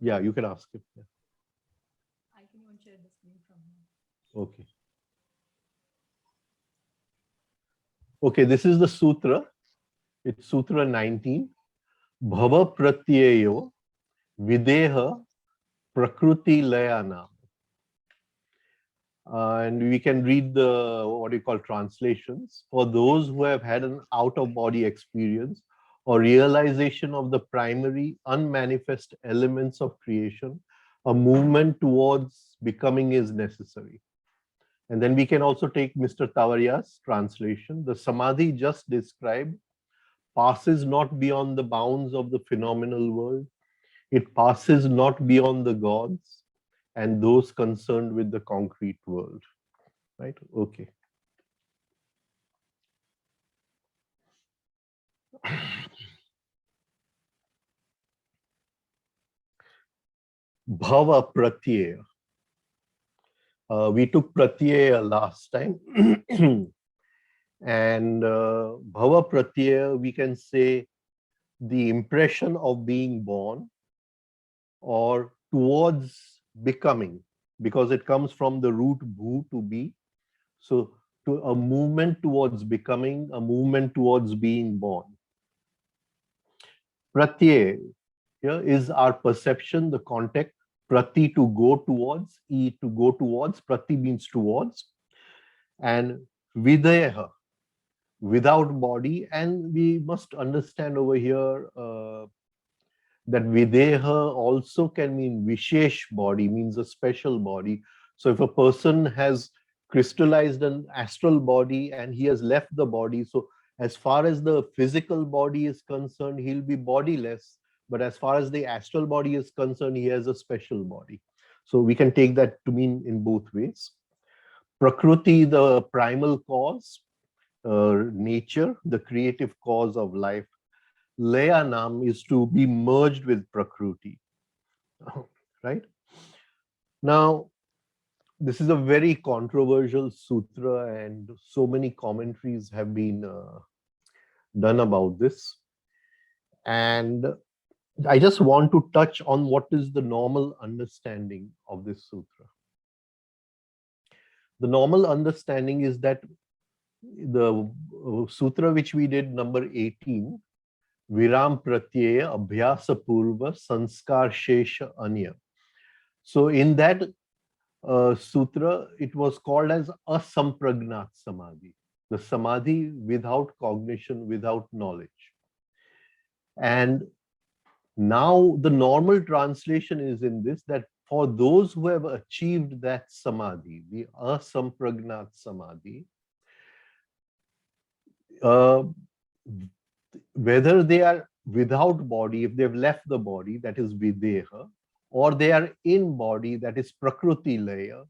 Yeah, you can ask him. Yeah. I can even share the screen from here. Okay. Okay, this is the sutra. It's Sutra 19. Bhava pratyayo videha prakruti layana. And we can read the what you call translations. For those who have had an out-of-body experience or realization of the primary unmanifest elements of creation, a movement towards becoming is necessary. And then we can also take Mr. Tavaria's translation. The samadhi just described passes not beyond the bounds of the phenomenal world. It passes not beyond the gods and those concerned with the concrete world. Right? Okay. Bhava pratyaya. We took pratyaya last time. And bhava pratyaya, we can say the impression of being born or towards becoming, because it comes from the root bhu, to be. So to a movement towards becoming, a movement towards being born. Pratyaya here is our perception, the context. Prati, to go towards, e, to go towards, prati means towards, and videha, without body. And we must understand over here that videha also can mean vishesh body, means a special body. So if a person has crystallized an astral body and he has left the body, so as far as the physical body is concerned, he'll be bodiless. But as far as the astral body is concerned, he has a special body. So we can take that to mean in both ways. Prakruti, the primal cause, nature, the creative cause of life. Layanam is to be merged with Prakruti. Right? Now, this is a very controversial sutra, and so many commentaries have been done about this. And I just want to touch on what is the normal understanding of this sutra. The normal understanding is that the sutra which we did, number 18, Viram Pratyaya Abhyasa Purva Sanskar Shesha Anya. So in that sutra, it was called as Asampragnat Samadhi, the Samadhi without cognition, without knowledge. And now the normal translation is in this, that for those who have achieved that Samadhi, the Asampragnat Samadhi, whether they are without body, if they've left the body, that is Videha, or they are in body, that is Prakruti Laya,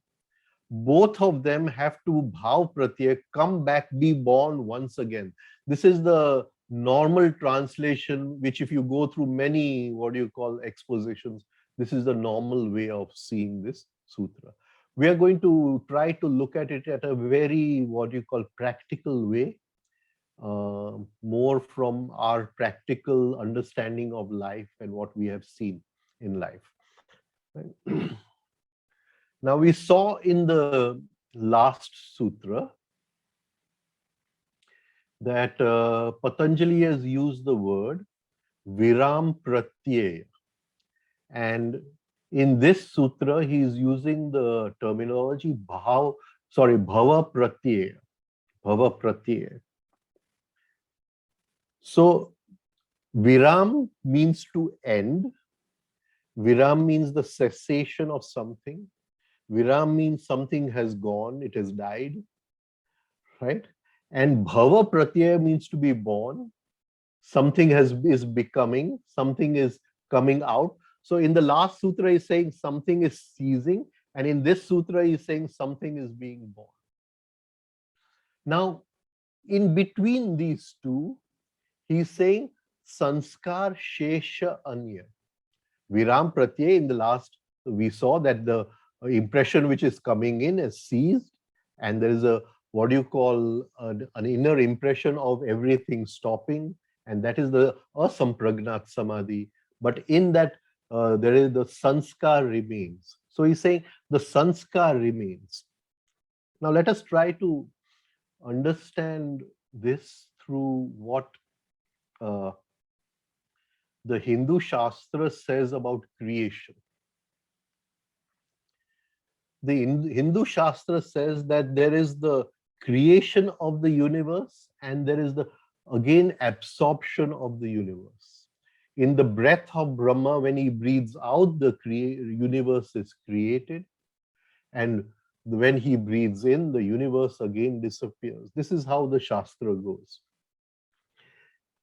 both of them have to bhav pratyaya, come back, be born once again. This is the normal translation, which if you go through many, what do you call, expositions, this is the normal way of seeing this sutra. We are going to try to look at it at a very, what do you call, practical way, more from our practical understanding of life and what we have seen in life. Now, we saw in the last sutra that Patanjali has used the word Viram Pratyaya. And in this sutra, he is using the terminology Bhava Pratyaya. Bhava Pratyaya. So, Viram means to end. Viram means the cessation of something. Viram means something has gone, it has died, right? And Bhava Pratyaya means to be born. Something is becoming, something is coming out. So in the last sutra, he's saying something is ceasing, and in this sutra, he's saying something is being born. Now, in between these two, he's saying Sanskar Shesha Anya. Viram Pratyaya, in the last, we saw that the impression which is coming in is ceased, and there is a, what do you call, an inner impression of everything stopping, and that is the Asampragnat Samadhi. But in that there is the sanskar remains. So he's saying the sanskar remains. Now let us try to understand this through what uh, the Hindu Shastra says about creation. The Hindu Shastra says that there is the creation of the universe and there is the again absorption of the universe. In the breath of Brahma, when he breathes out, the universe is created, and when he breathes in, the universe again disappears. This is how the Shastra goes.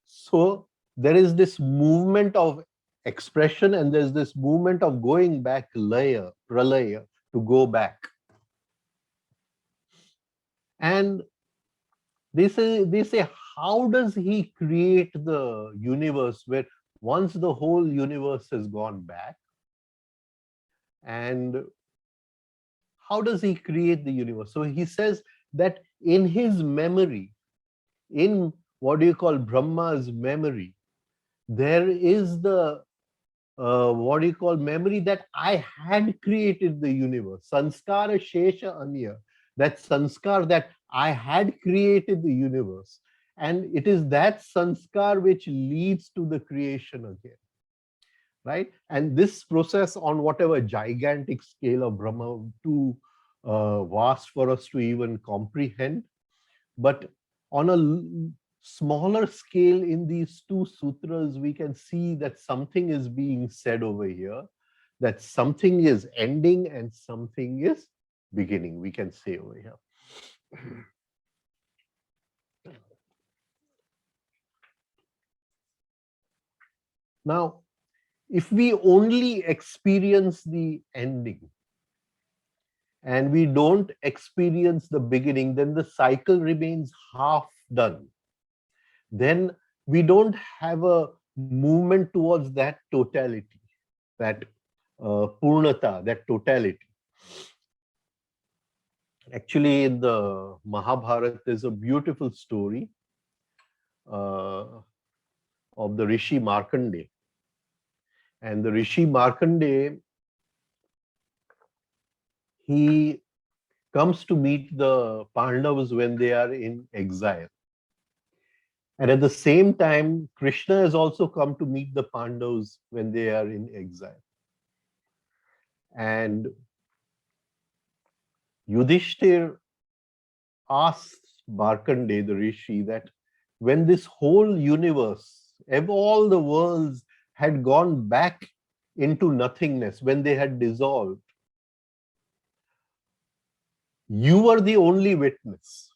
So there is this movement of expression and there's this movement of going back, laya, pralaya, to go back. And they say, how does he create the universe where once the whole universe has gone back? And how does he create the universe? So he says that in his memory, in what do you call Brahma's memory, there is the what do you call memory that I had created the universe. Sanskara Shesha Anya. That sanskar that I had created the universe. And it is that sanskar which leads to the creation again. Right? And this process on whatever gigantic scale of Brahma, too vast for us to even comprehend. But on a smaller scale in these two sutras, we can see that something is being said over here, that something is ending and something is beginning, we can say over here. Now, if we only experience the ending and we don't experience the beginning, then the cycle remains half done. Then we don't have a movement towards that totality, that purnata, that totality. Actually, in the Mahabharata, there's a beautiful story uh, of the Rishi Markandeya. And the Rishi Markandeya, he comes to meet the Pandavas when they are in exile. And at the same time, Krishna has also come to meet the Pandavas when they are in exile. And Yudhishthir asks Markandeya, the Rishi, that when this whole universe, all the worlds had gone back into nothingness, when they had dissolved, you were the only witness.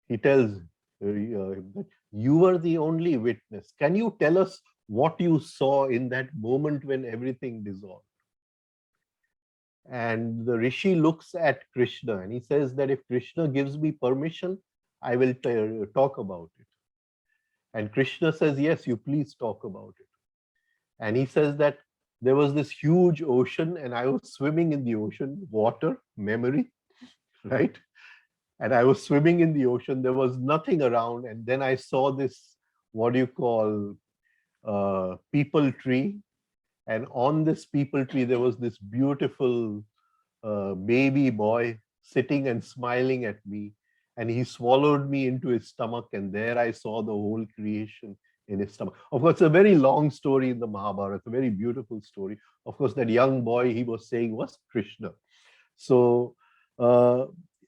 He tells that you were the only witness. Can you tell us what you saw in that moment when everything dissolved? And the Rishi looks at Krishna and he says that if Krishna gives me permission, I will talk about it. And Krishna says, yes, you please talk about it. And he says that there was this huge ocean and I was swimming in the ocean, water, memory, right? And I was swimming in the ocean. There was nothing around. And then I saw this, what do you call, peepal tree. And on this peepal tree, there was this beautiful baby boy sitting and smiling at me. And he swallowed me into his stomach. And there I saw the whole creation in his stomach. Of course, it's a very long story in the Mahabharata, a very beautiful story. Of course, that young boy he was saying was Krishna. So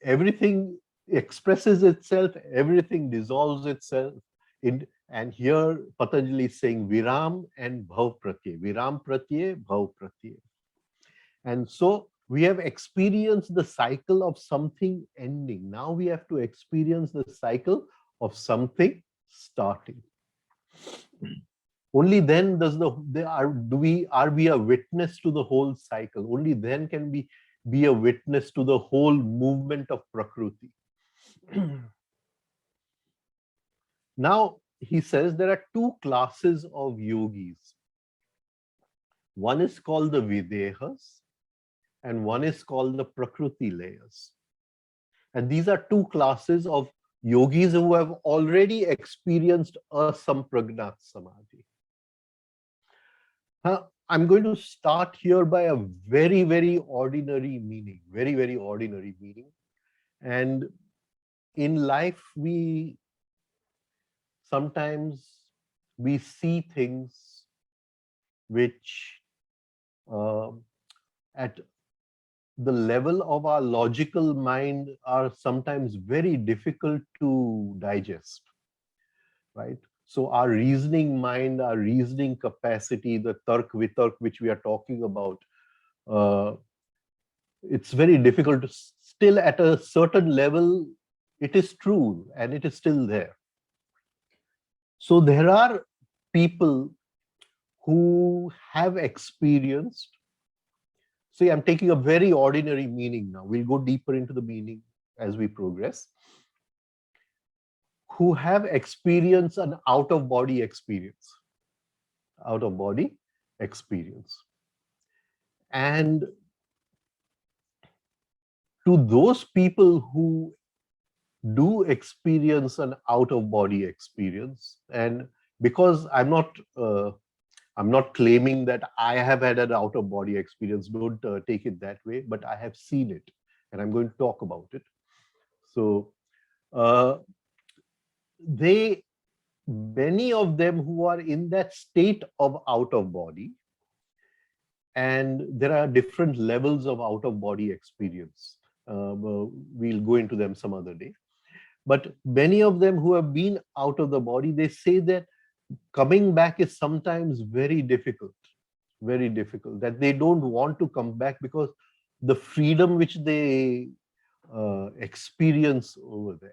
everything expresses itself, everything dissolves itself. And here Patanjali is saying Viram and Bhav Pratyay. Viram Pratyay, Bhav Pratyay. And so we have experienced the cycle of something ending. Now we have to experience the cycle of something starting. Only then does are we a witness to the whole cycle. Only then can we be a witness to the whole movement of Prakruti. Now, he says there are two classes of yogis. One is called the Videhas and one is called the Prakruti layers. And these are two classes of yogis who have already experienced a Sampragnat Samadhi. I'm going to start here by a very, very ordinary meaning, very, very ordinary meaning. And in life, we sometimes we see things which uh, at the level of our logical mind are sometimes very difficult to digest, right? So our reasoning mind, our reasoning capacity, the tark vitark which we are talking about, uh, it's very difficult to still at a certain level, it is true and it is still there. So there are people who have experienced, see, I'm taking a very ordinary meaning now. We'll go deeper into the meaning as we progress, who have experienced an out of body experience, out of body experience. And to those people who do experience an out of body experience, and because I'm not claiming that I have had an out of body experience, don't take it that way, but I have seen it and I'm going to talk about it. So uh, they, many of them who are in that state of out of body, and there are different levels of out of body experience. We'll go into them some other day. But many of them who have been out of the body, they say that coming back is sometimes very difficult, that they don't want to come back because the freedom which they experience over there.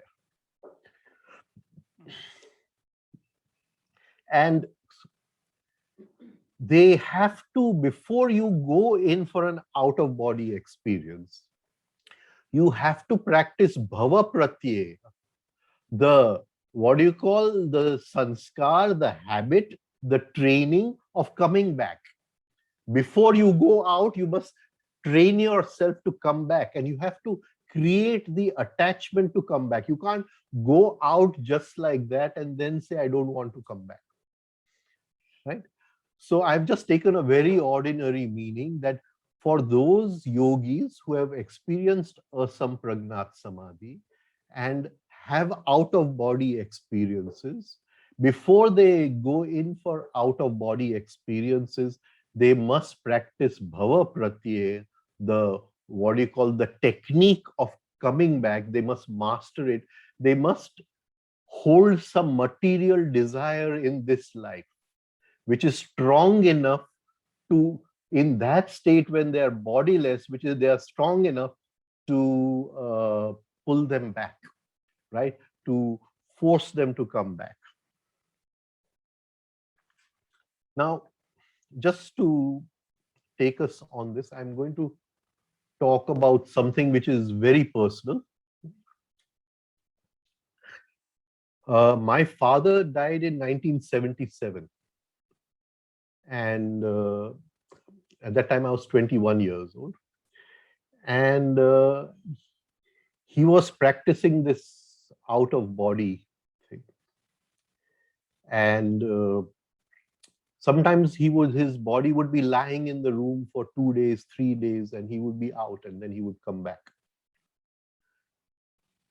And they have to, before you go in for an out of body experience, you have to practice bhava pratyaya, the, what do you call, the sanskar, the habit, the training of coming back. Before you go out, you must train yourself to come back, and you have to create the attachment to come back. You can't go out just like that and then say, I don't want to come back, right? So I've just taken a very ordinary meaning that for those yogis who have experienced a sampragnat samadhi and have out of body experiences, before they go in for out of body experiences, they must practice bhava pratyaya, the, what do you call, the technique of coming back. They must master it. They must hold some material desire in this life which is strong enough to, in that state when they are bodiless, which is they are strong enough to pull them back, right? To force them to come back. Now, just to take us on this, I'm going to talk about something which is very personal. My father died in 1977. And at that time, I was 21 years old. And he was practicing this out of body thing. And sometimes his body would be lying in the room for 2 days, 3 days, and he would be out and then he would come back.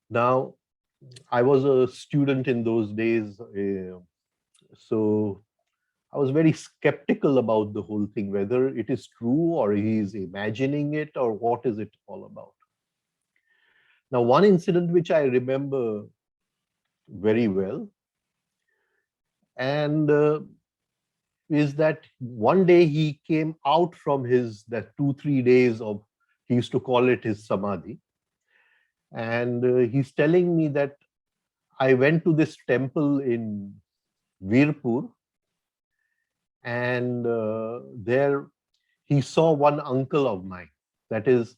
Now, I was a student in those days, so I was very skeptical about the whole thing, whether it is true or he's imagining it or what is it all about. Now, one incident which I remember very well, and is that one day he came out from his, that 2-3 days of, he used to call it his samadhi, and he's telling me that I went to this temple in Virpur, and there he saw one uncle of mine, that is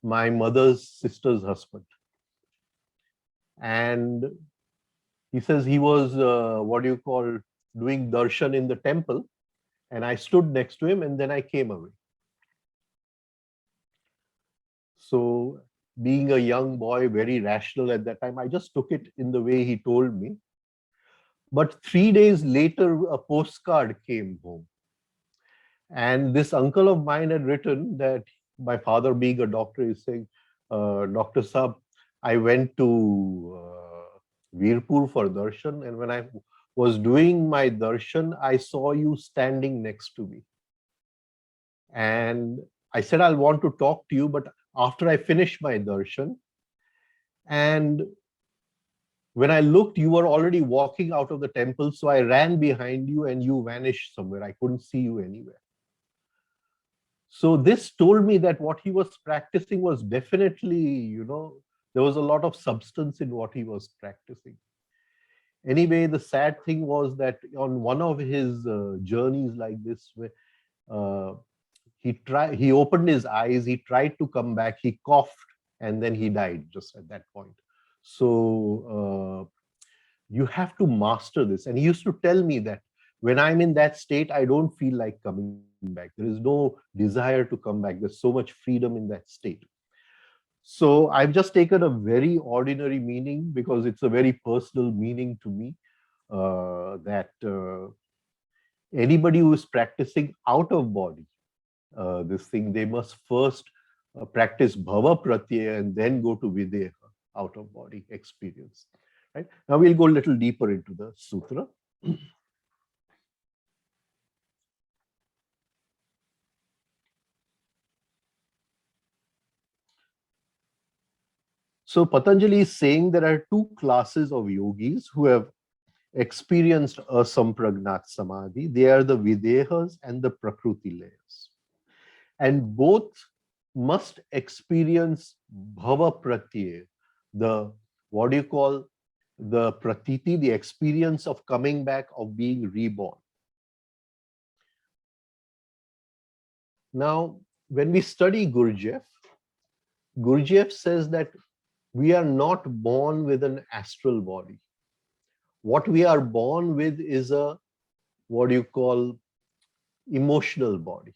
my mother's sister's husband. And he says he was, what do you call, doing darshan in the temple, and I stood next to him and then I came away. So being a young boy, very rational at that time, I just took it in the way he told me. But 3 days later, a postcard came home. And this uncle of mine had written that my father, being a doctor, is saying, Dr. Saab, I went to Veerpur for darshan, and when I was doing my darshan, I saw you standing next to me. And I said, I'll want to talk to you, but after I finish my darshan. And when I looked, you were already walking out of the temple. So I ran behind you and you vanished somewhere. I couldn't see you anywhere. So this told me that what he was practicing was definitely, there was a lot of substance in what he was practicing. Anyway, the sad thing was that on one of his journeys like this, uh, he opened his eyes, he tried to come back, he coughed, and then he died just at that point. So you have to master this. And he used to tell me that when I'm in that state, I don't feel like coming back. There is no desire to come back. There's so much freedom in that state. So I've just taken a very ordinary meaning because it's a very personal meaning to me, that anybody who is practicing out of body, this thing, they must first practice bhava pratyaya and then go to videha, out of body experience. Right? Now we'll go a little deeper into the sutra. So Patanjali is saying there are two classes of yogis who have experienced asampragnat samadhi. They are the videhas and the prakruti layers. And both must experience bhava pratyaya, the, what do you call, the pratiti, the experience of coming back, of being reborn. Now, when we study Gurdjieff says that we are not born with an astral body. What we are born with is a, what do you call, emotional body.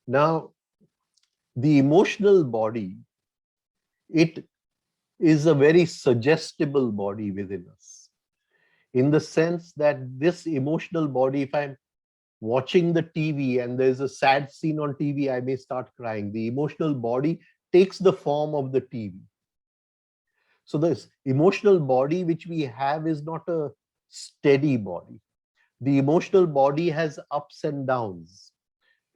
Now, the emotional body, it is a very suggestible body within us, in the sense that this emotional body, if I'm watching the TV and there's a sad scene on TV, I may start crying. The emotional body takes the form of the TV. So this emotional body which we have is not a steady body. The emotional body has ups and downs.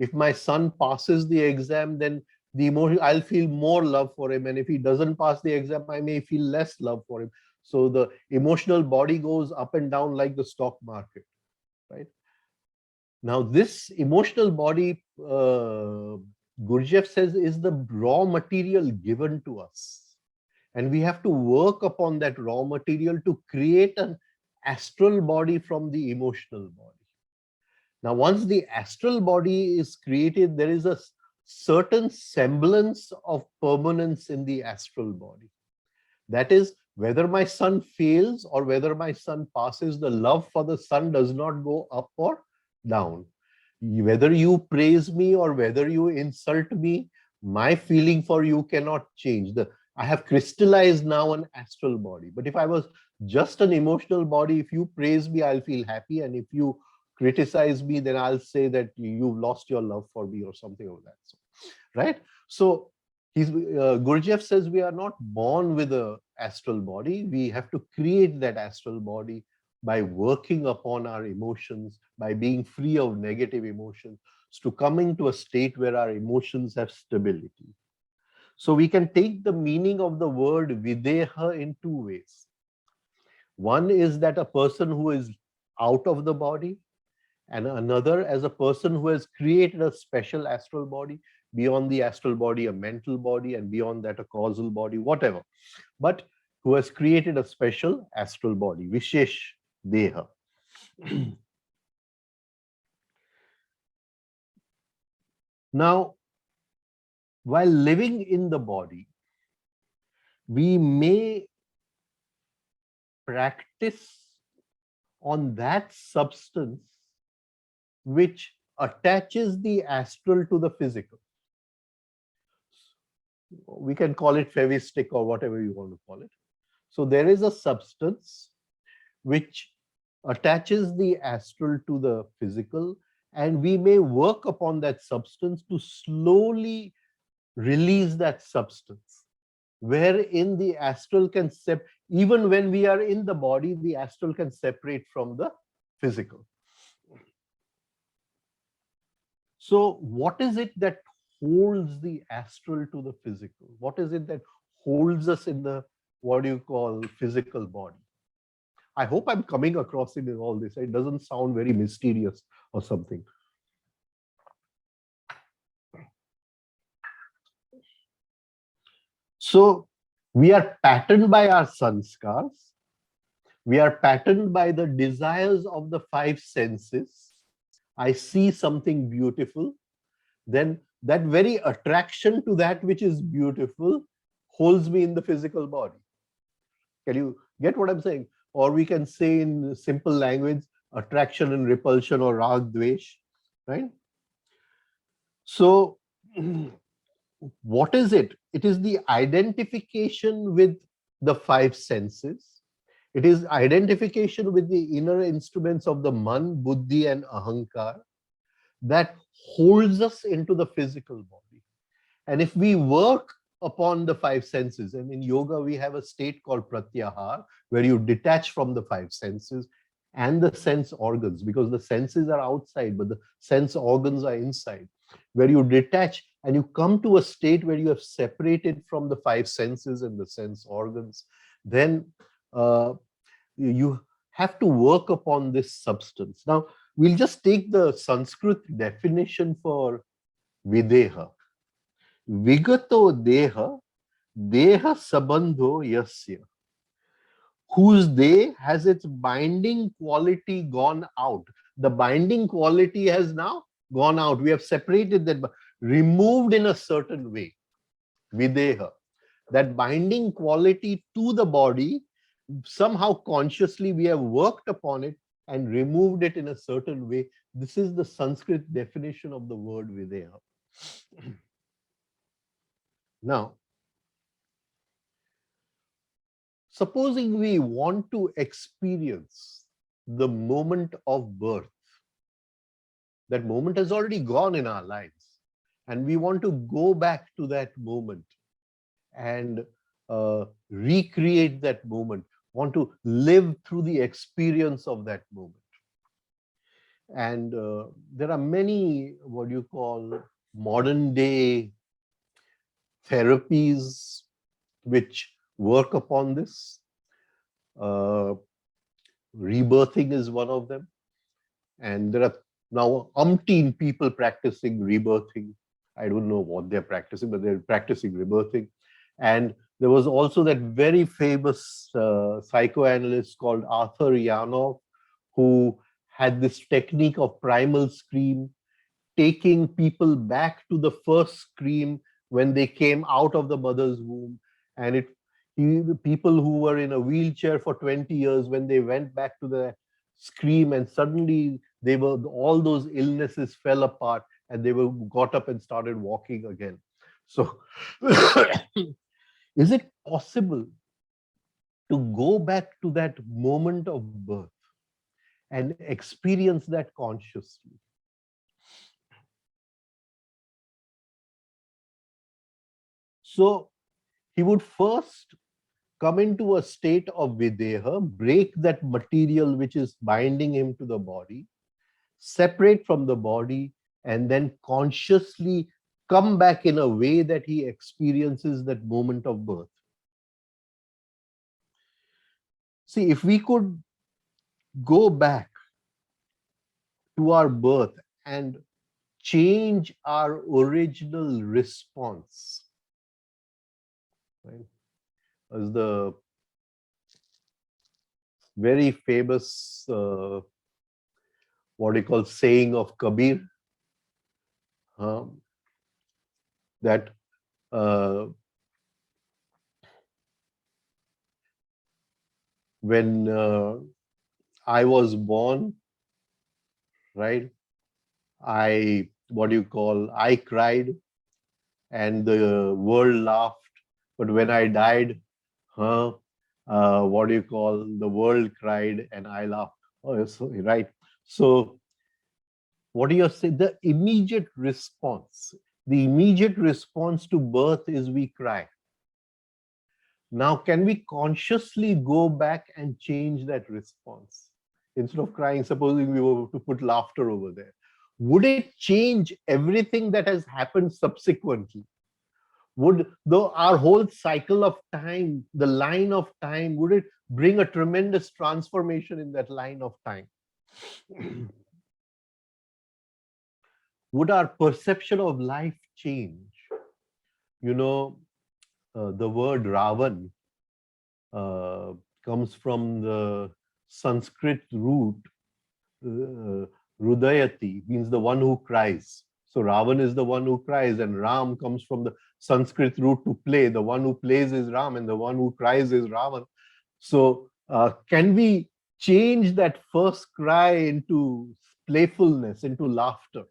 If my son passes the exam, then the emotion, I'll feel more love for him. And if he doesn't pass the exam, I may feel less love for him. So the emotional body goes up and down like the stock market, right? Now, this emotional body, Gurdjieff says, is the raw material given to us. And we have to work upon that raw material to create an astral body from the emotional body. Now, once the astral body is created, there is a certain semblance of permanence in the astral body. That is, whether my son fails or whether my son passes, the love for the son does not go up or down. Whether you praise me or whether you insult me, my feeling for you cannot change. I have crystallized now an astral body. But if I was just an emotional body, if you praise me, I'll feel happy. And if you criticize me, then I'll say that you've lost your love for me or something of that sort. Right? So Gurdjieff says we are not born with an astral body. We have to create that astral body by working upon our emotions, by being free of negative emotions, to coming to a state where our emotions have stability. So we can take the meaning of the word videha in two ways. One is that a person who is out of the body, and another as a person who has created a special astral body, beyond the astral body, a mental body, and beyond that, a causal body, whatever. But who has created a special astral body, Vishesh Deha. Now, while living in the body, we may practice on that substance which attaches the astral to the physical. We can call it fevistic or whatever you want to call it. So there is a substance which attaches the astral to the physical, And we may work upon that substance to slowly release that substance, wherein the astral can even when we are in the body, the astral can separate from the physical. So what is it that holds the astral to the physical? What is it that holds us in the, what do you call, physical body? I hope I'm coming across it in all this. It doesn't sound very mysterious or something. So we are patterned by our sanskars. We are patterned by the desires of the five senses. I see something beautiful, then that very attraction to that which is beautiful holds me in the physical body. Can you get what I'm saying? Or we can say in simple language, attraction and repulsion, or rag dvesh, right? So what is it? It is the identification with the five senses. It is identification with the inner instruments of the man, buddhi, and ahankar that holds us into the physical body. And if we work upon the five senses, and in yoga we have a state called pratyahar, where you detach from the five senses and the sense organs, because the senses are outside, but the sense organs are inside, where you detach and you come to a state where you have separated from the five senses and the sense organs, then you have to work upon this substance. Now, we'll just take the Sanskrit definition for videha. Vigato deha, deha sabandho yasya, whose day has its binding quality gone out. The binding quality has now gone out. We have separated that, removed in a certain way. Videha. That binding quality to the body, somehow consciously we have worked upon it and removed it in a certain way. This is the Sanskrit definition of the word videha. Now, supposing we want to experience the moment of birth, that moment has already gone in our lives, and we want to go back to that moment and recreate that moment, want to live through the experience of that moment. And there are many, what you call, modern day therapies which work upon this. Uh, Rebirthing is one of them. And there are now umpteen people practicing rebirthing. I don't know what they're practicing, but they're practicing rebirthing. And there was also that very famous psychoanalyst called Arthur Yanov, who had this technique of primal scream, taking people back to the first scream when they came out of the mother's womb. And people who were in a wheelchair for 20 years, when they went back to the scream, and suddenly all those illnesses fell apart, and they were got up and started walking again. So is it possible to go back to that moment of birth and experience that consciously? So he would first come into a state of videha, break that material which is binding him to the body, separate from the body, and then consciously come back in a way that he experiences that moment of birth. See, if we could go back to our birth and change our original response, right? As the very famous, what you call, saying of Kabir, that when I was born, right, I cried and the world laughed. But when I died, the world cried and I laughed. Oh, yes, right. So what do you say? The immediate response. The immediate response to birth is we cry. Now, can we consciously go back and change that response? Instead of crying, supposing we were to put laughter over there, would it change everything that has happened subsequently? Would our whole cycle of time, the line of time, would it bring a tremendous transformation in that line of time? Would our perception of life change? You know, the word Ravan uh, comes from the Sanskrit root Rudayati, means the one who cries. So Ravan is the one who cries, and Ram comes from the Sanskrit root to play. The one who plays is Ram, and the one who cries is Ravan. So can we change that first cry into playfulness, into laughter?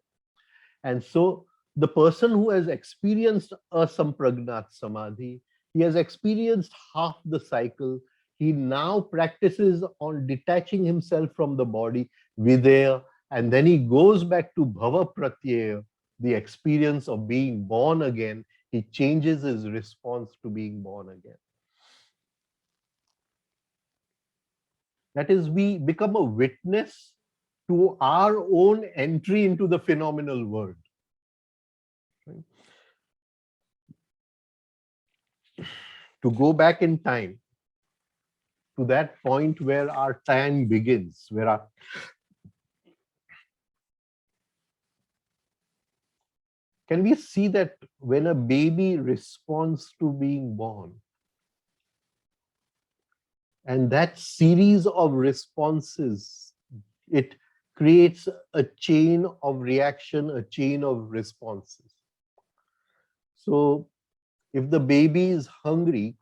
And so the person who has experienced a Sampragnat Samadhi, he has experienced half the cycle. He now practices on detaching himself from the body, Videya, and then he goes back to Bhava Pratyaya, the experience of being born again. He changes his response to being born again. That is, we become a witness to our own entry into the phenomenal world. Right? To go back in time to that point where our time begins, where our can we see that when a baby responds to being born, and that series of responses, it creates a chain of reaction, a chain of responses. So if the baby is hungry,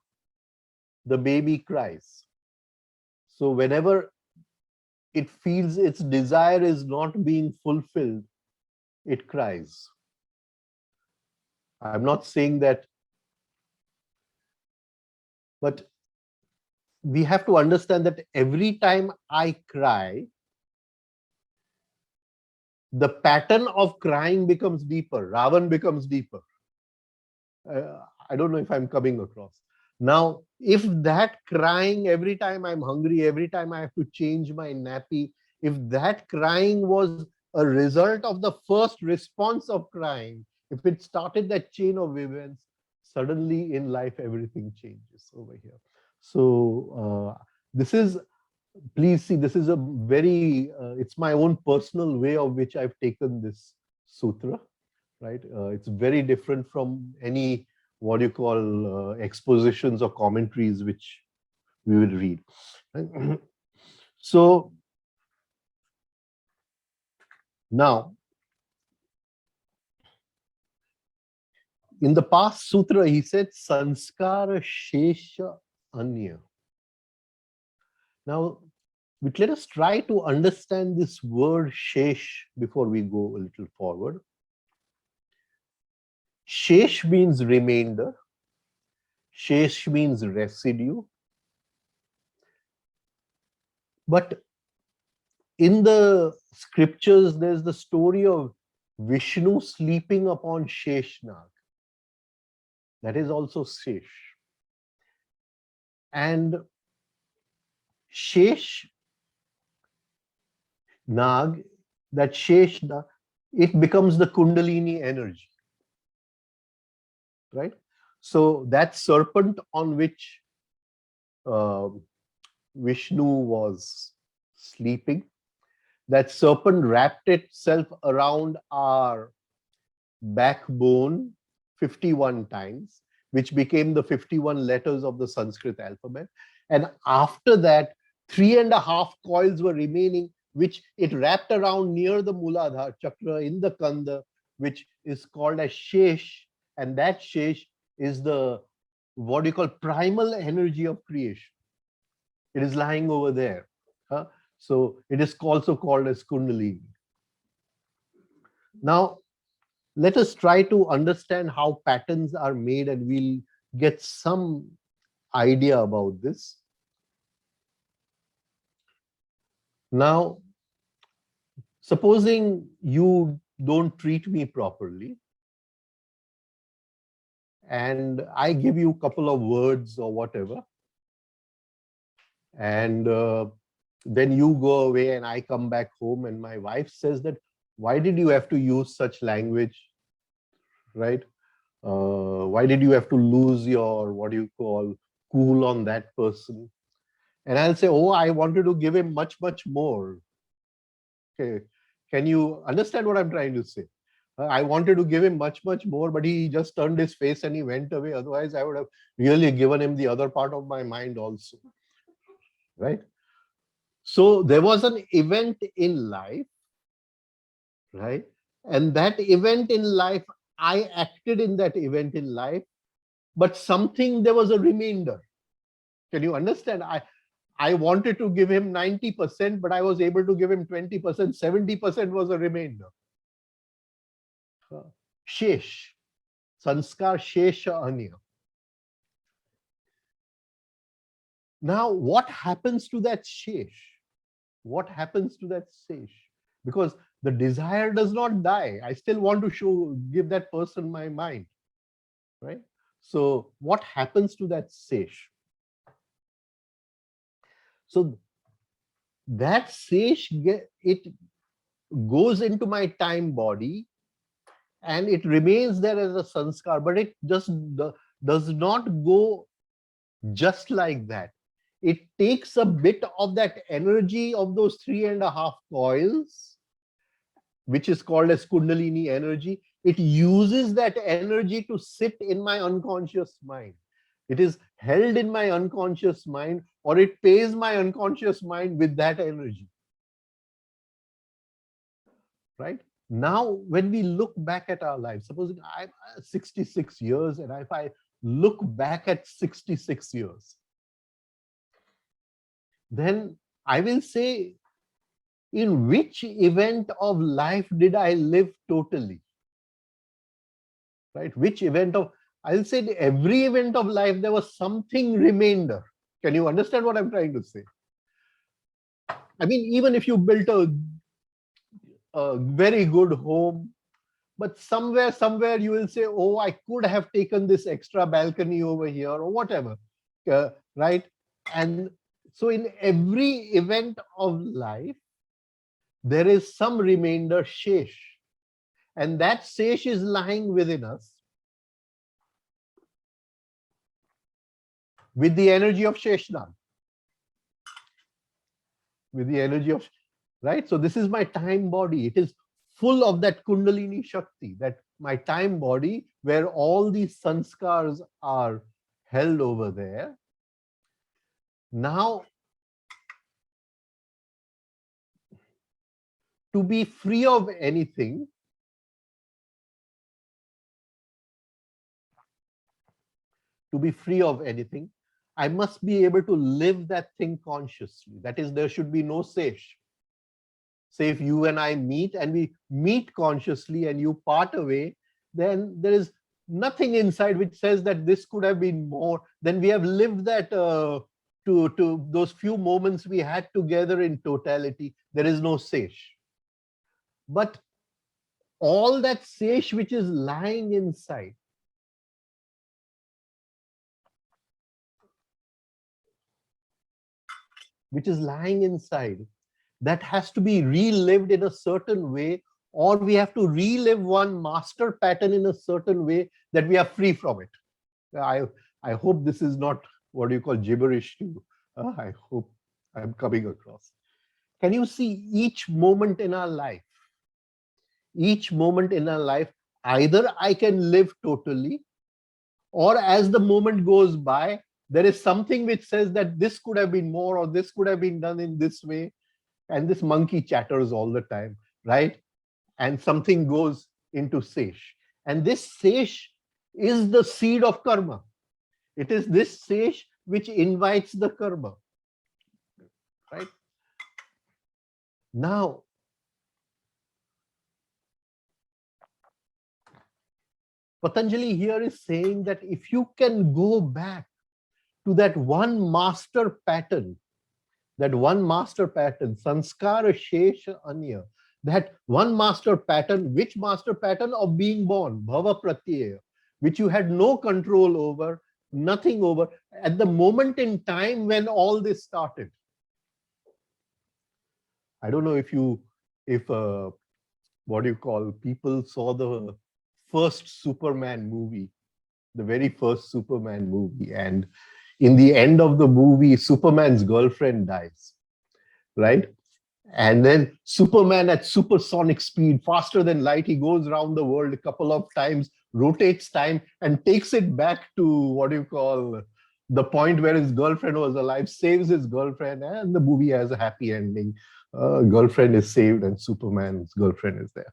the baby cries. So whenever it feels its desire is not being fulfilled, it cries. I'm not saying that, but we have to understand that every time I cry, the pattern of crying becomes deeper. Ravan becomes deeper. I don't know if I'm coming across. Now, if that crying every time I'm hungry, every time I have to change my nappy, if that crying was a result of the first response of crying, if it started that chain of events, suddenly in life everything changes over here. So this is, please see, this is a very, it's my own personal way of which I've taken this sutra, right? It's very different from any, what you call, expositions or commentaries which we will read. Right? So now, in the past sutra, he said, sanskara shesha anya. Now, let us try to understand this word shesh before we go a little forward. Shesh means remainder. Shesh means residue. But in the scriptures, there's the story of Vishnu sleeping upon Sheshnag. That is also Shesh. And Shesh Nag, that Shesh Nag, it becomes the Kundalini energy. Right? So that serpent on which uh, Vishnu was sleeping, that serpent wrapped itself around our backbone 51 times, which became the 51 letters of the Sanskrit alphabet. And after that, 3.5 coils were remaining, which it wrapped around near the Muladhara chakra in the Kanda, which is called as Shesh. And that Shesh is the, what you call, primal energy of creation. It is lying over there. Huh? So it is also called as Kundalini. Now, let us try to understand how patterns are made, and we'll get some idea about this. Now, Supposing you don't treat me properly, and I give you a couple of words or whatever, and then you go away and I come back home and my wife says that, why did you have to use such language, right? Why did you have to lose your, what do you call, cool on that person? And I'll say, oh, I wanted to give him much, much more. Okay. Can you understand what I'm trying to say? I wanted to give him much, much more, but he just turned his face and he went away. Otherwise, I would have really given him the other part of my mind also. Right? So there was an event in life, right? And that event in life, I acted in that event in life, but something, there was a remainder. Can you understand? I wanted to give him 90%, but I was able to give him 20%, 70% was a remainder. Shesh, sanskar shesha anya. Now, what happens to that shesh? What happens to that shesh? Because the desire does not die. I still want to give that person my mind, right? So what happens to that shesh? So that shesh, it goes into my time body and it remains there as a sanskar, but it just does not go just like that. It takes a bit of that energy of those 3.5 coils, which is called as Kundalini energy. It uses that energy to sit in my unconscious mind. It is held in my unconscious mind, or it pays my unconscious mind with that energy. Right? Now, when we look back at our lives, supposing I'm 66 years, and if I look back at 66 years, then I will say, in which event of life did I live totally? Right? Which event of, I'll say every event of life, there was something remainder. Can you understand what I'm trying to say? I mean, even if you built a very good home, but somewhere you will say, oh, I could have taken this extra balcony over here or whatever, right? And so in every event of life, there is some remainder shesh, and that shesh is lying within us with the energy of Sheshnag, with the energy of, right? So this is my time body. It is full of that Kundalini Shakti, that my time body, where all these sanskars are held over there. Now, to be free of anything, I must be able to live that thing consciously. That is, there should be no sesh. Say if you and I meet and we meet consciously and you part away, then there is nothing inside which says that this could have been more. Then we have lived that to those few moments we had together in totality. There is no sesh. But all that sesh which is lying inside, that has to be relived in a certain way, or we have to relive one master pattern in a certain way that we are free from it. I hope this is not what you call gibberish to you. I hope I'm coming across. Can you see each moment in our life? Each moment in our life, either I can live totally, or as the moment goes by, there is something which says that this could have been more, or this could have been done in this way. And this monkey chatters all the time, right? And something goes into sesh. And this sesh is the seed of karma. It is this sesh which invites the karma, right? Now, Patanjali here is saying that if you can go back to that one master pattern, sanskara shesha anya, that one master pattern, which master pattern of being born, bhava pratyaya, which you had no control over, nothing over, at the moment in time when all this started. I don't know if what do you call, people saw the first Superman movie, the very first Superman movie. And in the end of the movie, Superman's girlfriend dies, right? And then Superman at supersonic speed, faster than light, he goes around the world a couple of times, rotates time, and takes it back to what do you call, the point where his girlfriend was alive, saves his girlfriend, and the movie has a happy ending. Girlfriend is saved, and Superman's girlfriend is there.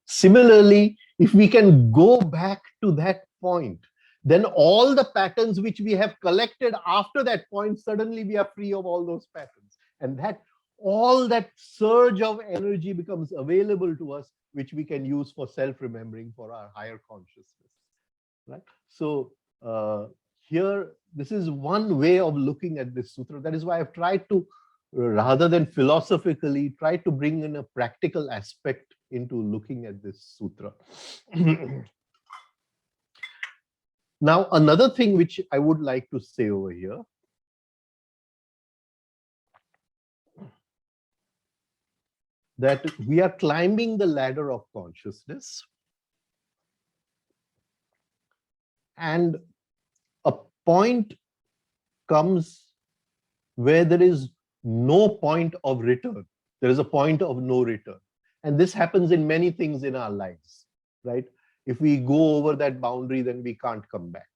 Similarly, if we can go back to that point, then all the patterns which we have collected after that point, suddenly we are free of all those patterns. And that all that surge of energy becomes available to us, which we can use for self-remembering, for our higher consciousness. Right? So here, this is one way of looking at this sutra. That is why I've tried to, rather than philosophically, try to bring in a practical aspect into looking at this sutra. Now, another thing which I would like to say over here, that we are climbing the ladder of consciousness, and a point comes where there is no point of return. There is a point of no return. And this happens in many things in our lives, right? If we go over that boundary, then we can't come back.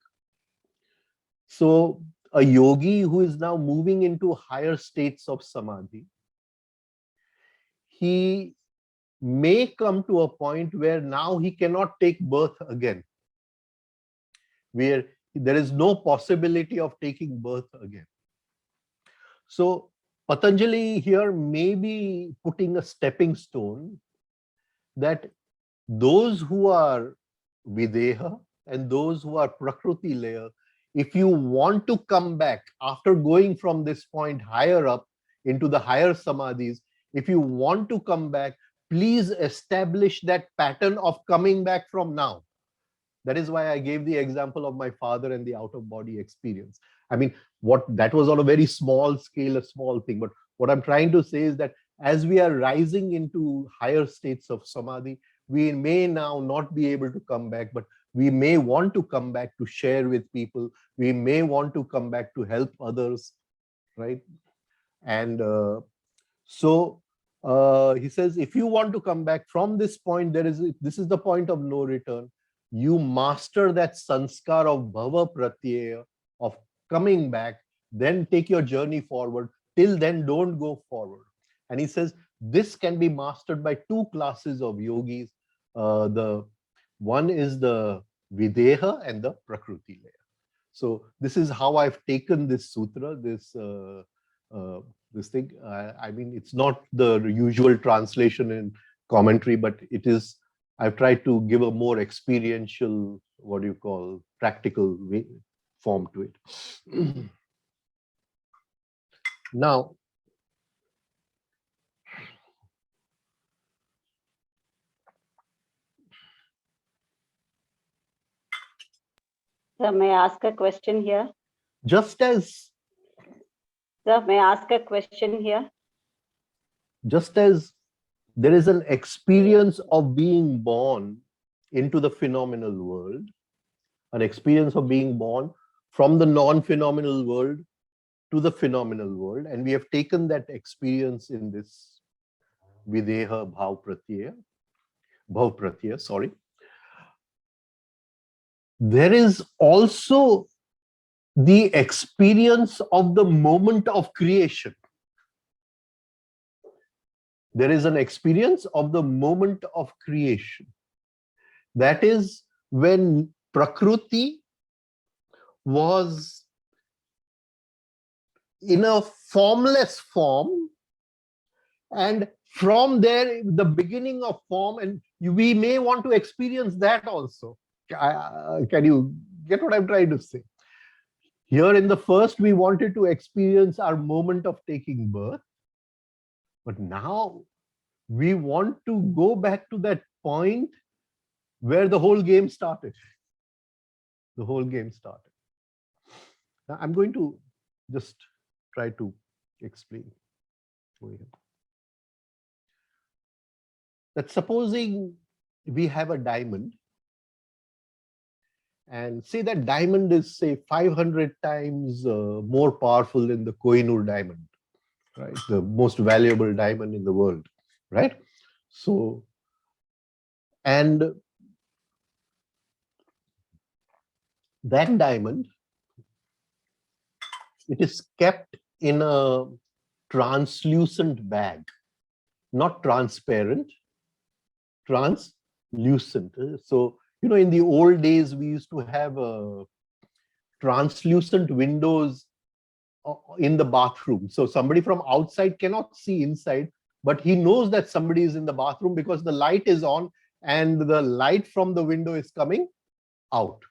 So a yogi who is now moving into higher states of samadhi, he may come to a point where now he cannot take birth again, where there is no possibility of taking birth again. So Patanjali here may be putting a stepping stone that those who are videha and those who are Prakruti layer, if you want to come back after going from this point higher up into the higher samadhis, if you want to come back, please establish that pattern of coming back from now. That is why I gave the example of my father and the out-of-body experience. I mean, what that was on a very small scale, a small thing. But what I'm trying to say is that as we are rising into higher states of samadhi, we may now not be able to come back, but we may want to come back to share with people. We may want to come back to help others, right? And he says, if you want to come back from this point, this is the point of no return. You master that sanskar of bhava pratyaya, of coming back, then take your journey forward. Till then, don't go forward. And he says, this can be mastered by two classes of yogis. The one is the videha and the prakruti layer. So this is how I've taken this sutra, this thing. I mean, it's not the usual translation and commentary, but it is, I've tried to give a more experiential, what do you call, practical form to it. Now, Sir, may I ask a question here? just as Sir, may I ask a question here? just as there is an experience of being born into the phenomenal world, an experience of being born from the non-phenomenal world to the phenomenal world, and we have taken that experience in this videha bhav pratyaya, sorry. There is also the experience of the moment of creation. There is an experience of the moment of creation. That is when Prakruti was in a formless form, and from there, the beginning of form, and we may want to experience that also. Can you get what I'm trying to say? Here in the first, we wanted to experience our moment of taking birth. But now we want to go back to that point where the whole game started. The whole game started. Now, I'm going to just try to explain over here. That supposing we have a diamond, and say that diamond is, say, 500 times more powerful than the Kohinoor diamond, right? The most valuable diamond in the world, right? So, and that diamond, it is kept in a translucent bag, not transparent, translucent. So, in the old days, we used to have translucent windows in the bathroom. So somebody from outside cannot see inside, but he knows that somebody is in the bathroom because the light is on and the light from the window is coming out,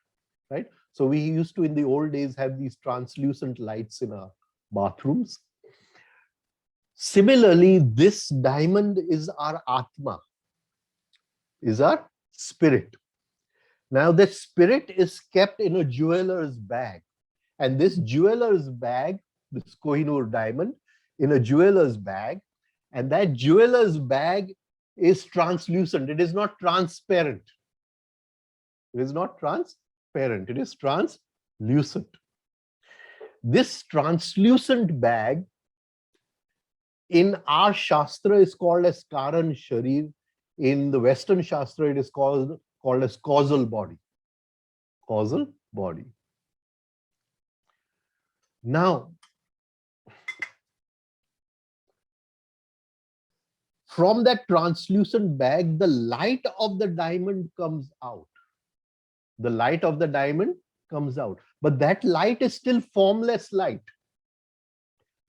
right? So we used to, in the old days, have these translucent lights in our bathrooms. Similarly, this diamond is our Atma, is our spirit. Now, the spirit is kept in a jeweler's bag. And this jeweler's bag, this Kohinoor diamond, in a jeweler's bag, and that jeweler's bag is translucent. It is not transparent. It is not transparent. It is translucent. This translucent bag in our Shastra is called as Karan Sharir. In the Western Shastra, it is called as causal body. Causal body. Now, from that translucent bag, the light of the diamond comes out. The light of the diamond comes out. But that light is still formless light.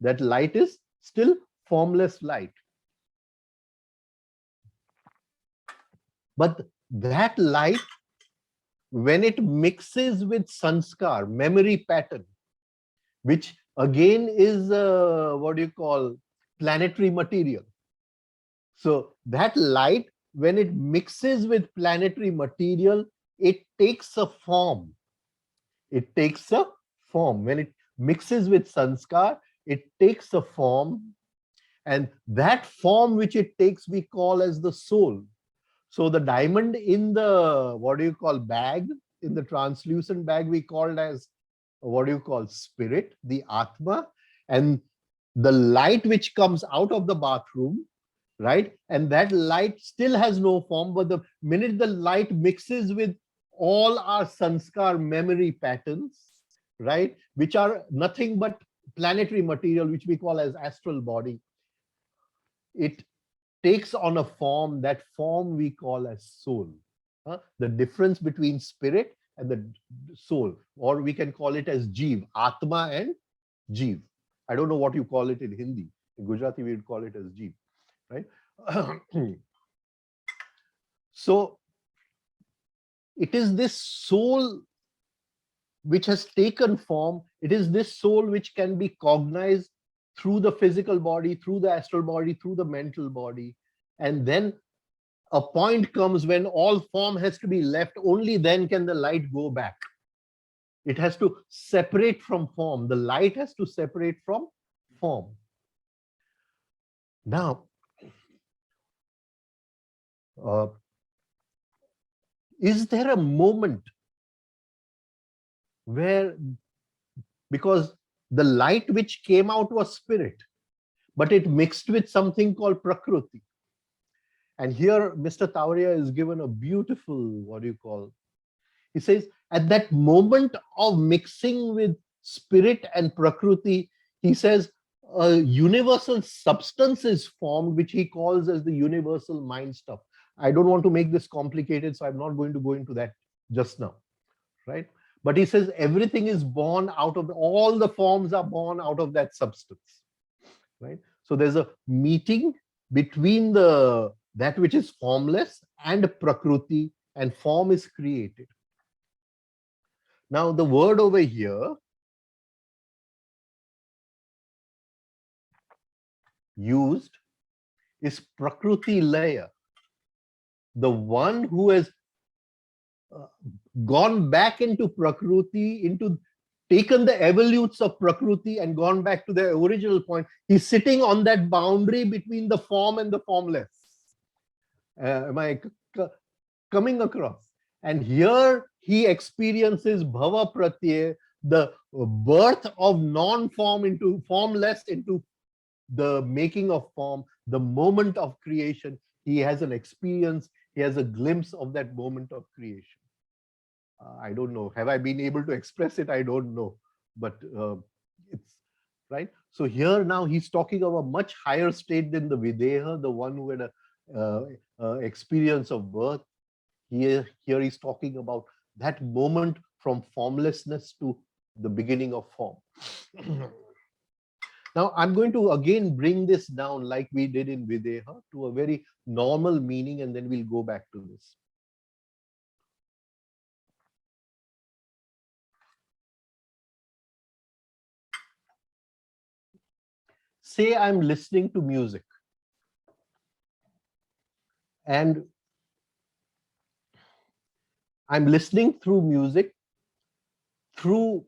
That light is still formless light. But that light, when it mixes with sanskar, memory pattern, which again is what do you call planetary material. So that light, when it mixes with planetary material, it takes a form. It takes a form. When it mixes with sanskar, it takes a form. And that form which it takes, we call as the soul. So the diamond in the, what do you call, bag, in the translucent bag, we called as, what do you call, spirit, the Atma. And the light which comes out of the bathroom, right? And that light still has no form, but the minute the light mixes with all our sanskar memory patterns, right, which are nothing but planetary material, which we call as astral body, it takes on a form. That form we call as soul. The difference between spirit and the soul, or we can call it as Jeev, Atma and Jeev. I don't know what you call it in Hindi. In Gujarati, we would call it as Jeev, right? So it is this soul which has taken form. It is this soul which can be cognized through the physical body, through the astral body, through the mental body. And then a point comes when all form has to be left. Only then can the light go back. It has to separate from form. The light has to separate from form. Now, is there a moment where, because the light which came out was spirit, but it mixed with something called Prakruti. And here Mr. Tauria is given a beautiful, what do you call, he says, at that moment of mixing with spirit and Prakruti, he says, a universal substance is formed, which he calls as the universal mind stuff. I don't want to make this complicated, so I'm not going to go into that just now, right? But he says everything is born out of, all the forms are born out of that substance, right? So there's a meeting between that which is formless and Prakruti, and form is created. Now the word over here used is Prakruti Laya, the one who has gone back into Prakruti, taken the evolutes of Prakruti and gone back to their original point. He's sitting on that boundary between the form and the formless. Am I coming across? And here he experiences Bhava Pratyaya, the birth of non-form into formless, into the making of form, the moment of creation. He has an experience, he has a glimpse of that moment of creation. I don't know. Have I been able to express it? I don't know. But it's right. So here now he's talking of a much higher state than the Videha, the one who had a experience of birth. Here he's talking about that moment from formlessness to the beginning of form. Now I'm going to again bring this down like we did in Videha to a very normal meaning, and then we'll go back to this. Say I'm listening to music and I'm listening through music through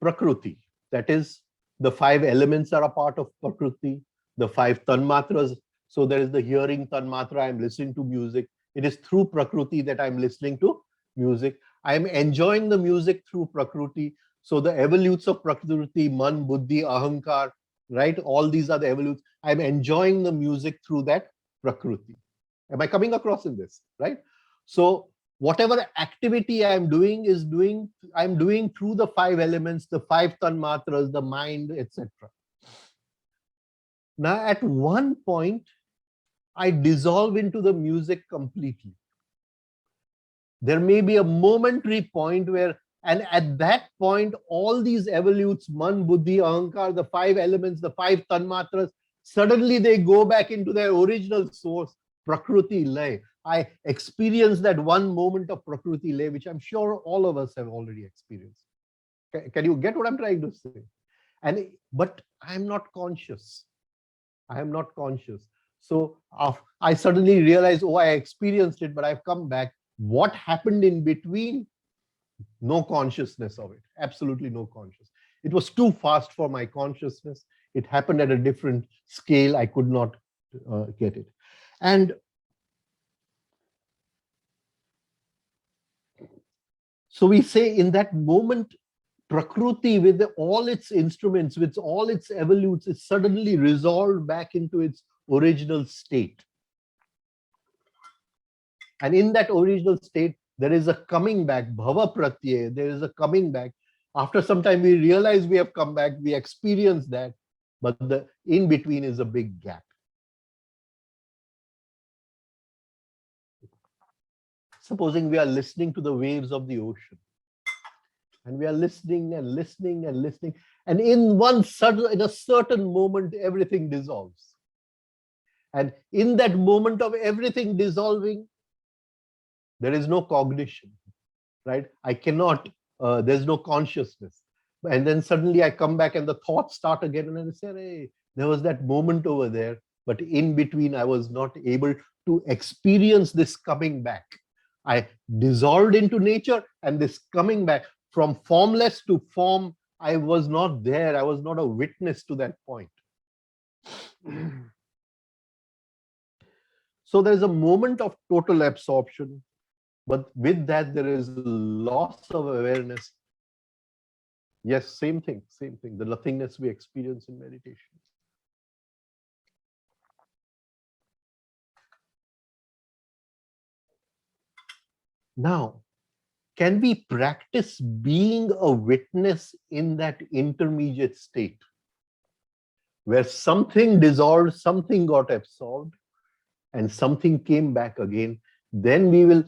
Prakruti. That is, the 5 elements are a part of Prakruti, the 5 tanmatras. So there is the hearing tanmatra, I'm listening to music. It is through Prakruti that I'm listening to music. I'm enjoying the music through Prakruti. So the evolutes of Prakruti, Man, Buddhi, Ahankar, right? All these are the evolutes. I'm enjoying the music through that Prakruti. Am I coming across in this, right? So whatever activity I'm doing I'm doing through the 5 elements, the 5 tanmatras, the mind, etc. Now, at one point, I dissolve into the music completely. There may be a momentary point where, and at that point, all these evolutes, Man, Buddhi, Ahankar, the 5 elements, the 5 tanmatras, suddenly they go back into their original source, Prakruti Lay. I experienced that one moment of Prakruti Lay, which I'm sure all of us have already experienced. Can you get what I'm trying to say? But I'm not conscious. I am not conscious. So I suddenly realized, oh, I experienced it, but I've come back. What happened in between? No consciousness of it. Absolutely no conscious. It was too fast for my consciousness. It happened at a different scale. I could not get it. And so we say in that moment, Prakruti, with all its instruments, with all its evolutes, is suddenly resolved back into its original state. And in that original state, there is a coming back, Bhava Pratyaya, there is a coming back. After some time, we realize we have come back, we experience that, but the in between is a big gap. Supposing we are listening to the waves of the ocean, and we are listening and listening and listening, and in a certain moment, everything dissolves. And in that moment of everything dissolving, there is no cognition, right? I cannot, there's no consciousness. And then suddenly I come back and the thoughts start again, and I say, hey, there was that moment over there, but in between I was not able to experience this coming back. I dissolved into nature, and this coming back from formless to form, I was not there. I was not a witness to that point. So there's a moment of total absorption, but with that, there is loss of awareness. Yes, same thing, the nothingness we experience in meditation. Now, can we practice being a witness in that intermediate state where something dissolved, something got absorbed, and something came back again? Then we will,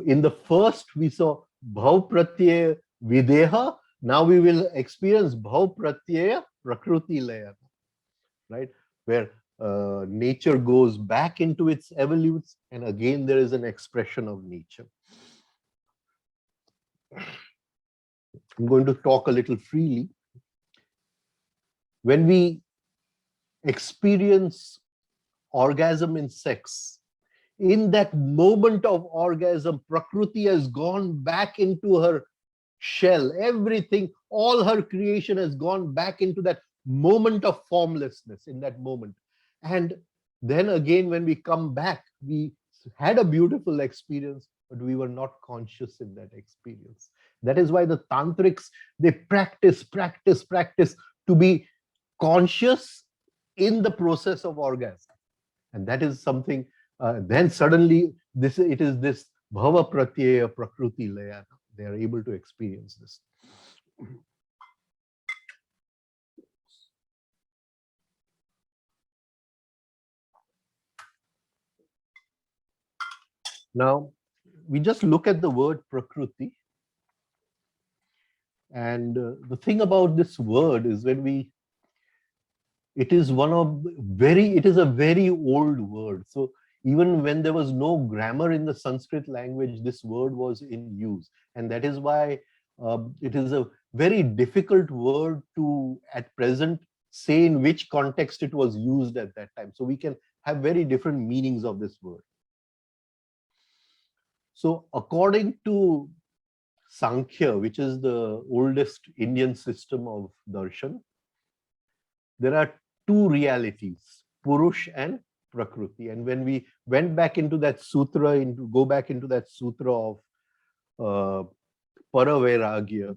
in the first we saw Bhav Pratyaya Videha, now we will experience Bhav Pratyaya Prakruti Laya, right? Where nature goes back into its evolutes, and again there is an expression of nature. I'm going to talk a little freely. When we experience orgasm in sex, in that moment of orgasm, Prakruti has gone back into her shell. Everything, all her creation has gone back into that moment of formlessness, in that moment. And then again, when we come back, we had a beautiful experience, but we were not conscious in that experience. That is why the tantrics, they practice to be conscious in the process of orgasm. And that is something, then suddenly it is this bhava pratyaya prakruti laya. They are able to experience this. Now, we just look at the word Prakruti. And the thing about this word is it is a very old word. So even when there was no grammar in the Sanskrit language, this word was in use. And that is why it is a very difficult word to, at present, say in which context it was used at that time. So we can have very different meanings of this word. So according to Sankhya, which is the oldest Indian system of darshan, there are two realities, Purush and Prakruti. And when we went back into that sutra, go back into that sutra of Paravairagya,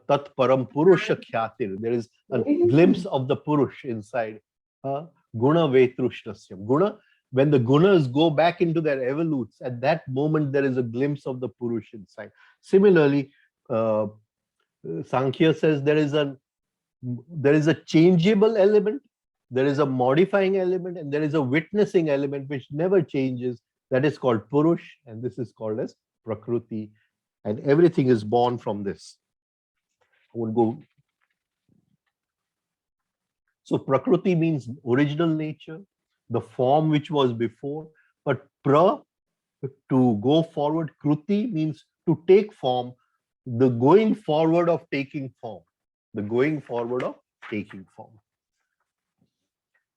Tat Param Purusha Khyatir, there is a glimpse of the Purush inside. Guna Vetrushnasya. Guna, when the gunas go back into their evolutes, at that moment there is a glimpse of the Purush inside. Similarly, Sankhya says there is a changeable element, there is a modifying element, and there is a witnessing element which never changes. That is called Purush, and this is called as Prakruti, and everything is born from this. I would go. So Prakruti means original nature, the form which was before, but pra, to go forward, kruti means to take form, the going forward of taking form, the going forward of taking form.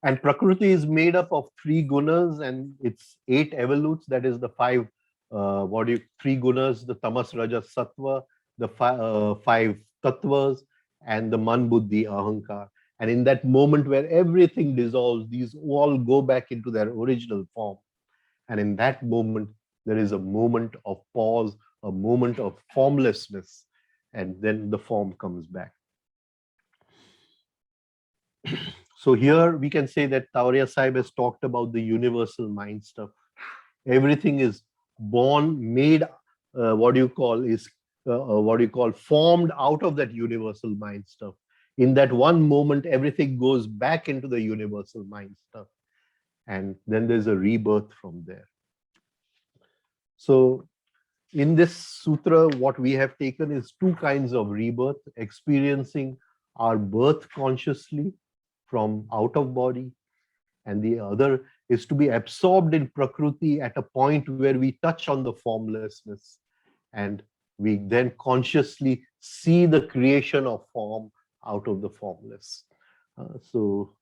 And Prakruti is made up of 3 gunas and it's 8 evolutes, that is the 5, 3 gunas, the tamas, rajas, sattva, the 5 tattvas, and the man, buddhi, ahankar. And in that moment where everything dissolves, these all go back into their original form. And in that moment, there is a moment of pause, a moment of formlessness, and then the form comes back. So here we can say that Tauriya Sahib has talked about the universal mind stuff. Everything is born, made, formed out of that universal mind stuff. In that one moment, everything goes back into the universal mind stuff. And then there's a rebirth from there. So in this sutra, what we have taken is 2 kinds of rebirth, experiencing our birth consciously from out of body, and the other is to be absorbed in Prakruti at a point where we touch on the formlessness, and we then consciously see the creation of form out of the formless. So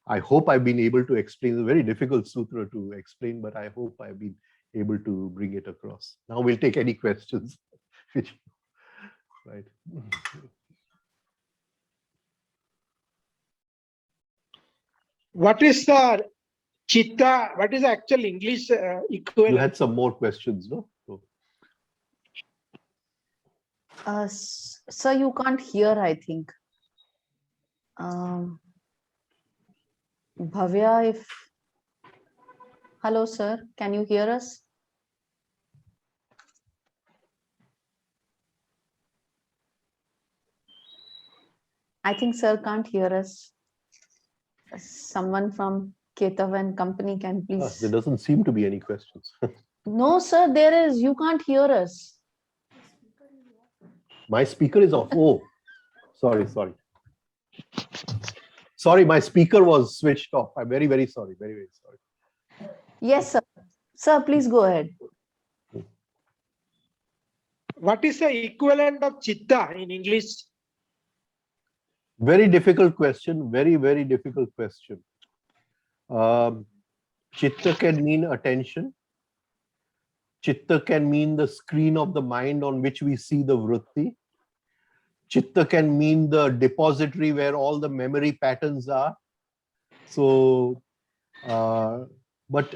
I hope I've been able to explain. It's a very difficult sutra to explain, but I hope I've been able to bring it across. Now we'll take any questions. Right. What is the Chitta? What is the actual English equivalent? You had some more questions, no? Sir, you can't hear, I think. Bhavya, hello, sir, can you hear us? I think sir can't hear us. Someone from Ketav and company can please. There doesn't seem to be any questions. No, sir, there is. You can't hear us. My speaker is off. Oh, sorry. Sorry, my speaker was switched off. I'm very, very sorry. Very, very sorry. Yes, sir. Sir, please go ahead. What is the equivalent of Chitta in English? Very difficult question. Very, very difficult question. Um, Chitta can mean attention. Chitta can mean the screen of the mind on which we see the vritti. Chitta can mean the depository where all the memory patterns are. So, but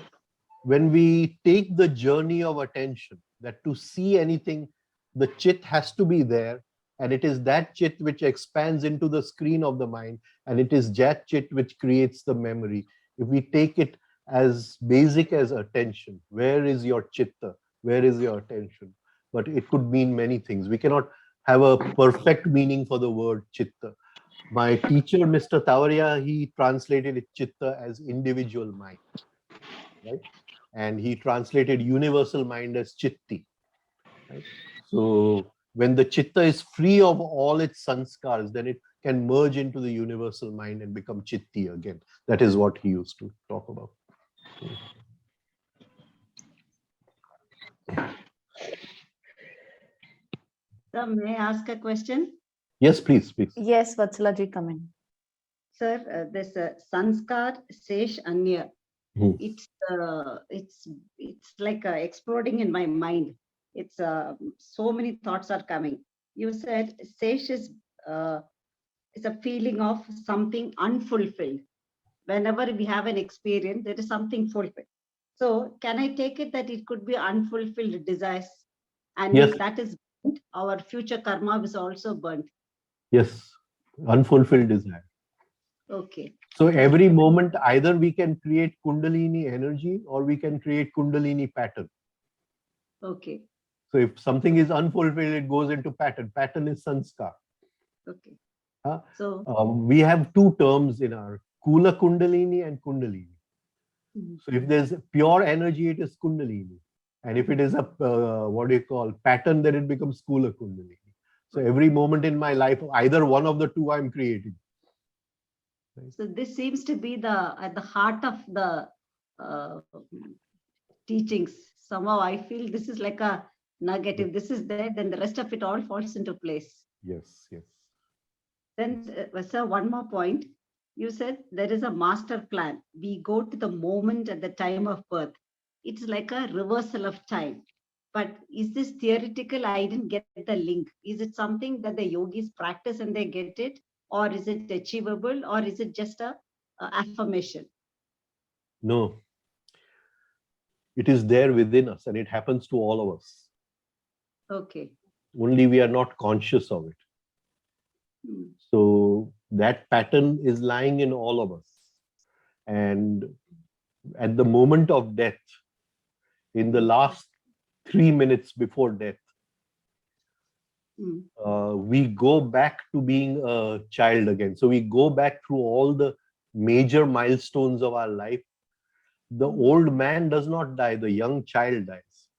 when we take the journey of attention, that to see anything, the chit has to be there, and it is that chit which expands into the screen of the mind, and it is that chit which creates the memory. If we take it as basic as attention, where is your chitta? Where is your attention? But it could mean many things. We cannot have a perfect meaning for the word chitta. My teacher, Mr. Tavaria, he translated it chitta as individual mind, right? And he translated universal mind as chitti, right? So when the chitta is free of all its sanskars, then it can merge into the universal mind and become chitti again. That is what he used to talk about. Sir, may I ask a question? Yes, please, please. Yes, Vatsala ji, come in. Sir, this sanskar sesh anya, Hmm. it's like exploding in my mind. It's so many thoughts are coming. You said sesh is a feeling of something unfulfilled. Whenever we have an experience, there is something fulfilled. So can I take it that it could be unfulfilled desires? And Yes. if that is burnt, our future karma is also burnt. Yes, unfulfilled desire. Okay. So every moment, either we can create Kundalini energy or we can create Kundalini pattern. Okay. So if something is unfulfilled, it goes into pattern. Pattern is sanskar. Okay. Huh? So We have two terms in our Kula Kundalini and Kundalini. Mhm. So if there's pure energy, it is Kundalini. And if it is a, what do you call, pattern, then it becomes Kula Kundalini. So every moment in my life, either one of the two I'm creating. so this seems to be at the heart of the uh, teachings. Somehow I feel this is like a nugget. If this is there, then the rest of it all falls into place. Yes, yes. Then, sir, one more point. You said there is a master plan. We go to the moment at the time of birth. It's like a reversal of time. But is this theoretical? I didn't get the link. Is it something that the yogis practice and they get it? Or is it achievable? Or is it just a affirmation? No. It is there within us and it happens to all of us. Okay. Only we are not conscious of it. Hmm. So that pattern is lying in all of us. And at the moment of death, in the last 3 minutes before death, Hmm. we go back to being a child again. So we go back through all the major milestones of our life. The old man does not die, the young child dies.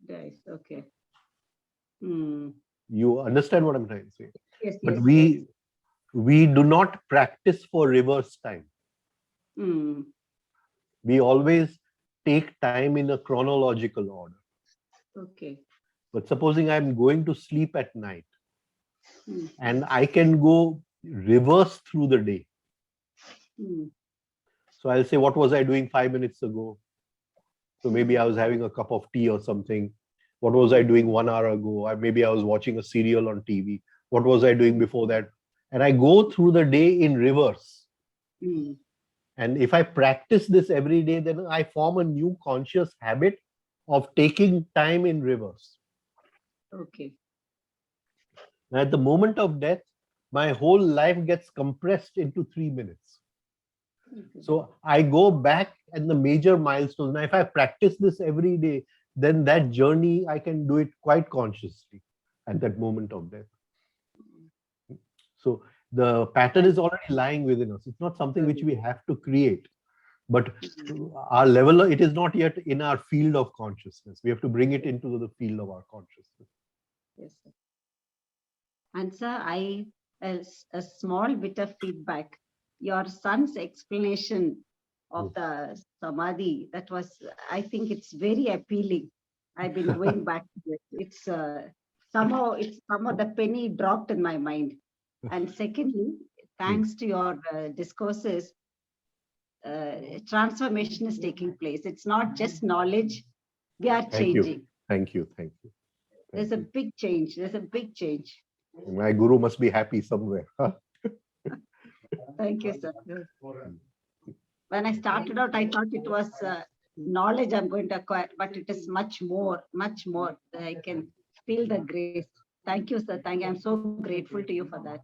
Guys, okay. Hmm. You understand what I'm trying to say? Yes, But yes, we do not practice for reverse time. Hmm. We always take time in a chronological order. Okay. But supposing I'm going to sleep at night Hmm. and I can go reverse through the day. Hmm. So I'll say, what was I doing 5 minutes ago? So maybe I was having a cup of tea or something. What was I doing 1 hour ago? Maybe I was watching a serial on TV. What was I doing before that? And I go through the day in reverse. Hmm. And if I practice this every day, then I form a new conscious habit of taking time in reverse. Okay. And at the moment of death, my whole life gets compressed into 3 minutes. Okay. So I go back at the major milestones. Now, if I practice this every day, then that journey, I can do it quite consciously at that moment of death. So the pattern is already lying within us. It's not something which we have to create. But our level, it is not yet in our field of consciousness. We have to bring it into the field of our consciousness. Yes, sir. And sir, a small bit of feedback. Your son's explanation of the samadhi, that was, I think it's very appealing. I've been going back to it. It's somehow the penny dropped in my mind. And secondly, thanks to your discourses, transformation is taking place. It's not just knowledge. We are Thank you. changing. Thank you. Thank you. There's a big change. There's a big change. My guru must be happy somewhere. Thank you, sir. When I started out, I thought it was knowledge I'm going to acquire, but it is much more, much more. I can feel the grace. Thank you, sir. Thank you. I'm so grateful to you for that.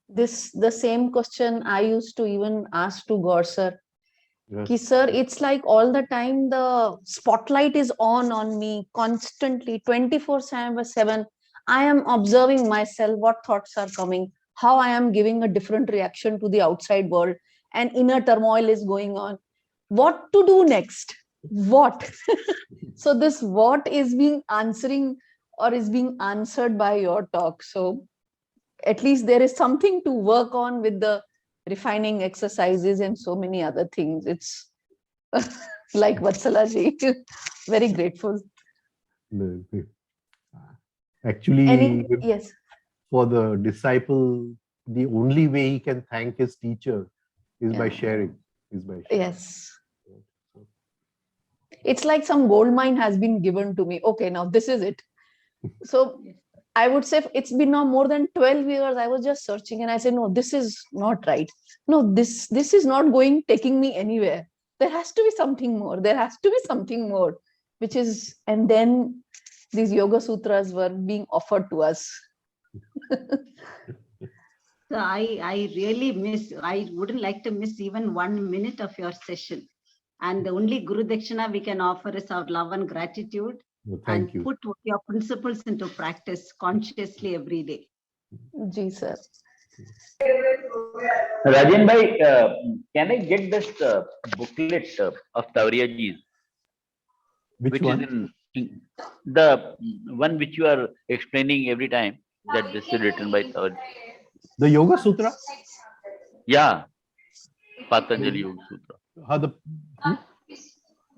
The same question I used to even ask to God, sir. Yes. Ki, sir, it's like all the time the spotlight is on me constantly, 24/7. I am observing myself, what thoughts are coming, how I am giving a different reaction to the outside world, and inner turmoil is going on. What to do next? What? So this what is being answering or is being answered by your talk. So at least there is something to work on with the refining exercises and so many other things. It's like Vatsalaji, very grateful. Actually, Yes. for the disciple, the only way he can thank his teacher is by sharing. Yes. It's like some gold mine has been given to me. Okay, now this is it. So I would say it's been now more than 12 years. I was just searching and I said, no, this is not right. No, this is not taking me anywhere. There has to be something more. There has to be something more, which is, and then these yoga sutras were being offered to us. So I really I wouldn't like to miss even 1 minute of your session. And the only Guru Dakshina we can offer is our love and gratitude. Thank you. Put your principles into practice consciously every day. Ji, sir. Rajen bhai, can I get this booklet of Tavriyaji's? Which one? Is in the one which you are explaining every time, that this is written by Tavriyaji. The Yoga Sutra? Yeah, Patanjali Yoga Sutra.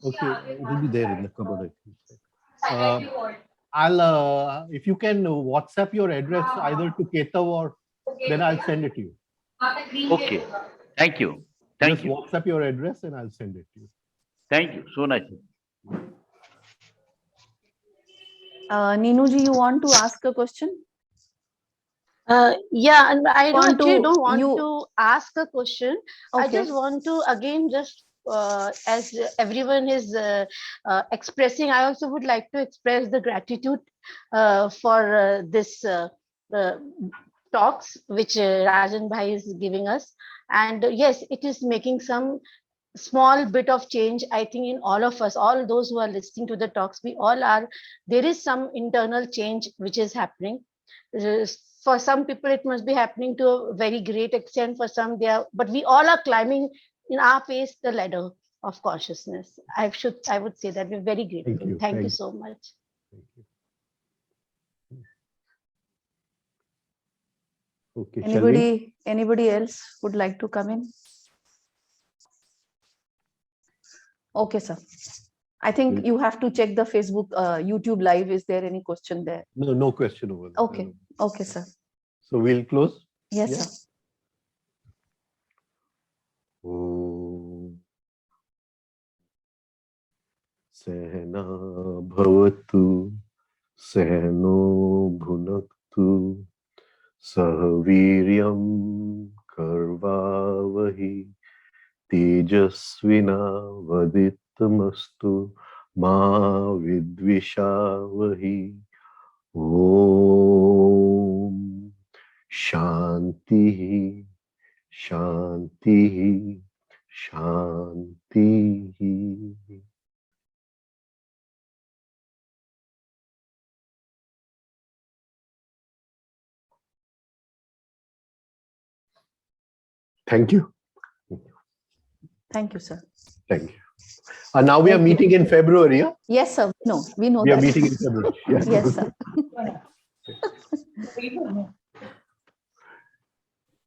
Okay, it will be there in the cupboard. I'll if you can WhatsApp your address either to Ketav or then I'll send it to you. Okay, thank you. Thank Just you. WhatsApp your address and I'll send it to you. Thank you. So nice. Ninuji, you want to ask a question? Yeah, and I Want actually to- don't want you- to ask a question. I Okay. just want to again just as everyone is expressing, I also would like to express the gratitude for this talks which Rajan Bhai is giving us. And yes, it is making some small bit of change, I think, in all of us, all those who are listening to the talks. We all are, there is some internal change which is happening. For some people, it must be happening to a very great extent. For some, they are, but we all are climbing in our pace the ladder of consciousness. I would say that we're very grateful. Thank you so much. Thank you. Okay. Anybody else would like to come in? Okay, sir. I think you have to check the Facebook, YouTube live. Is there any question there? No question over there. Okay. Okay, sir. So we'll close? Yes, Yeah. sir. Om Sehna Bhavatu Sehno Bhunaktu Sahaviryam Karvavahi Tejasvina Vaditamastu Ma Vidvishavahi. Om Shanti Shanti Shanti. Thank you. Thank you, sir. Thank you. Now we are Thank you. meeting in February. Yeah? Yes, sir. No, we know We are that. meeting in February. Yes, sir.